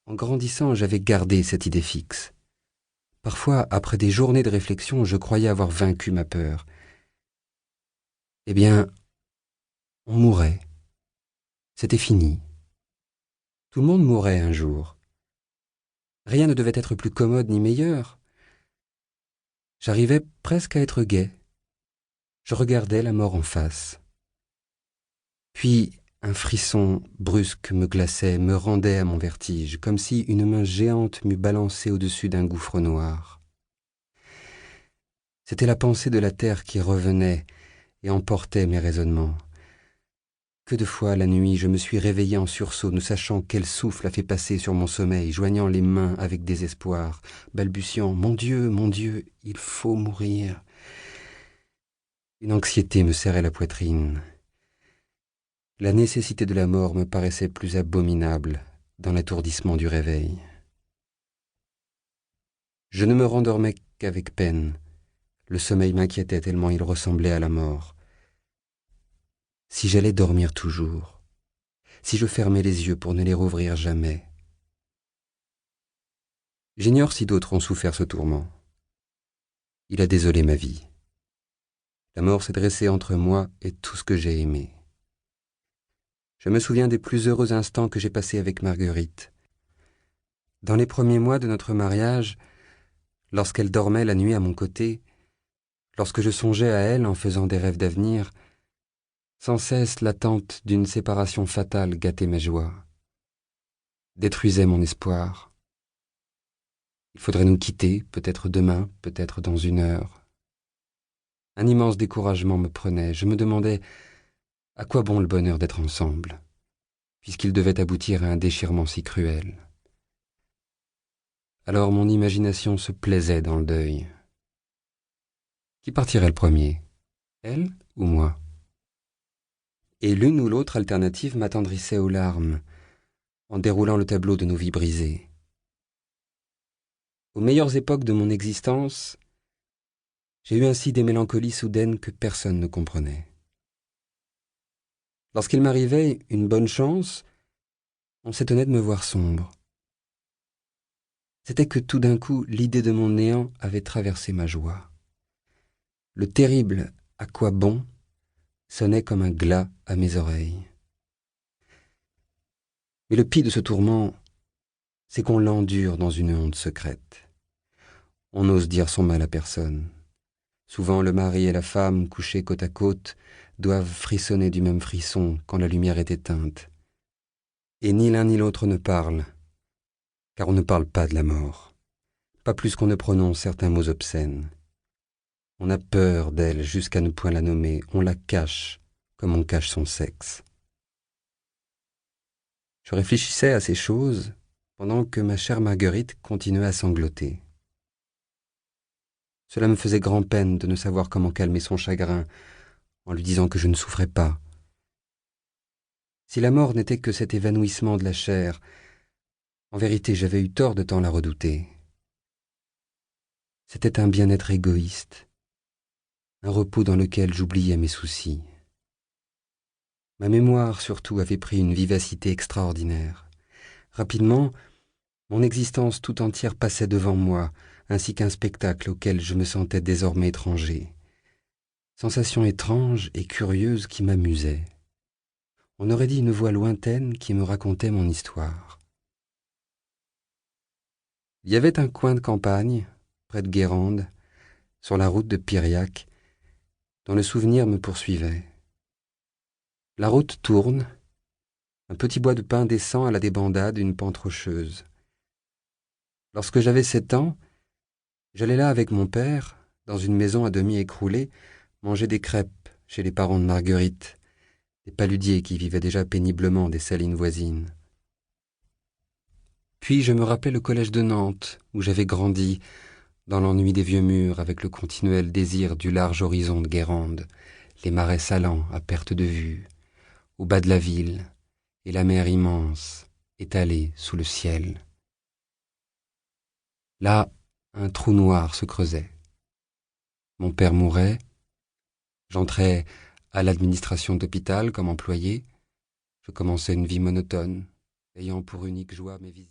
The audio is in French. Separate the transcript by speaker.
Speaker 1: En grandissant, j'avais gardé cette idée fixe. Parfois, après des journées de réflexion, je croyais avoir vaincu ma peur. Eh bien, on mourrait. C'était fini. Tout le monde mourrait un jour. Rien ne devait être plus commode ni meilleur. J'arrivais presque à être gai. Je regardais la mort en face. Puis, un frisson brusque me glaçait, me rendait à mon vertige, comme si une main géante m'eût balancé au-dessus d'un gouffre noir. C'était la pensée de la terre qui revenait et emportait mes raisonnements. Que de fois la nuit je me suis réveillé en sursaut, ne sachant quel souffle a fait passer sur mon sommeil, joignant les mains avec désespoir, balbutiant ⁇ mon Dieu, il faut mourir !⁇ Une anxiété me serrait la poitrine. La nécessité de la mort me paraissait plus abominable dans l'étourdissement du réveil. Je ne me rendormais qu'avec peine. Le sommeil m'inquiétait tellement il ressemblait à la mort. Si j'allais dormir toujours, si je fermais les yeux pour ne les rouvrir jamais. J'ignore si d'autres ont souffert ce tourment. Il a désolé ma vie. La mort s'est dressée entre moi et tout ce que j'ai aimé. Je me souviens des plus heureux instants que j'ai passés avec Marguerite. Dans les premiers mois de notre mariage, lorsqu'elle dormait la nuit à mon côté, lorsque je songeais à elle en faisant des rêves d'avenir, sans cesse l'attente d'une séparation fatale gâtait mes joies, détruisait mon espoir. Il faudrait nous quitter, peut-être demain, peut-être dans une heure. Un immense découragement me prenait. Je me demandais à quoi bon le bonheur d'être ensemble, puisqu'il devait aboutir à un déchirement si cruel. Alors mon imagination se plaisait dans le deuil. Qui partirait le premier, elle ou moi? Et l'une ou l'autre alternative m'attendrissait aux larmes, en déroulant le tableau de nos vies brisées. Aux meilleures époques de mon existence, j'ai eu ainsi des mélancolies soudaines que personne ne comprenait. Lorsqu'il m'arrivait une bonne chance, on s'étonnait de me voir sombre. C'était que tout d'un coup, l'idée de mon néant avait traversé ma joie. Le terrible « à quoi bon ?» sonnait comme un glas à mes oreilles. Mais le pis de ce tourment, c'est qu'on l'endure dans une honte secrète. On n'ose dire son mal à personne. Souvent le mari et la femme, couchés côte à côte, doivent frissonner du même frisson quand la lumière est éteinte. Et ni l'un ni l'autre ne parle, car on ne parle pas de la mort, pas plus qu'on ne prononce certains mots obscènes. On a peur d'elle jusqu'à ne point la nommer, on la cache comme on cache son sexe. Je réfléchissais à ces choses pendant que ma chère Marguerite continuait à sangloter. Cela me faisait grand-peine de ne savoir comment calmer son chagrin en lui disant que je ne souffrais pas. Si la mort n'était que cet évanouissement de la chair, en vérité j'avais eu tort de tant la redouter. C'était un bien-être égoïste, un repos dans lequel j'oubliais mes soucis. Ma mémoire surtout avait pris une vivacité extraordinaire. Rapidement, mon existence tout entière passait devant moi, ainsi qu'un spectacle auquel je me sentais désormais étranger. Sensation étrange et curieuse qui m'amusait. On aurait dit une voix lointaine qui me racontait mon histoire. Il y avait un coin de campagne, près de Guérande, sur la route de Piriac, dont le souvenir me poursuivait. La route tourne, un petit bois de pin descend à la débandade d'une pente rocheuse. Lorsque j'avais 7 ans, j'allais là avec mon père, dans une maison à demi écroulée, manger des crêpes chez les parents de Marguerite, des paludiers qui vivaient déjà péniblement des salines voisines. Puis je me rappelais le collège de Nantes, où j'avais grandi, dans l'ennui des vieux murs, avec le continuel désir du large horizon de Guérande, les marais salants à perte de vue, au bas de la ville, et la mer immense, étalée sous le ciel. Là, un trou noir se creusait. Mon père mourait, j'entrais à l'administration d'hôpital comme employé, je commençais une vie monotone, ayant pour unique joie mes visites.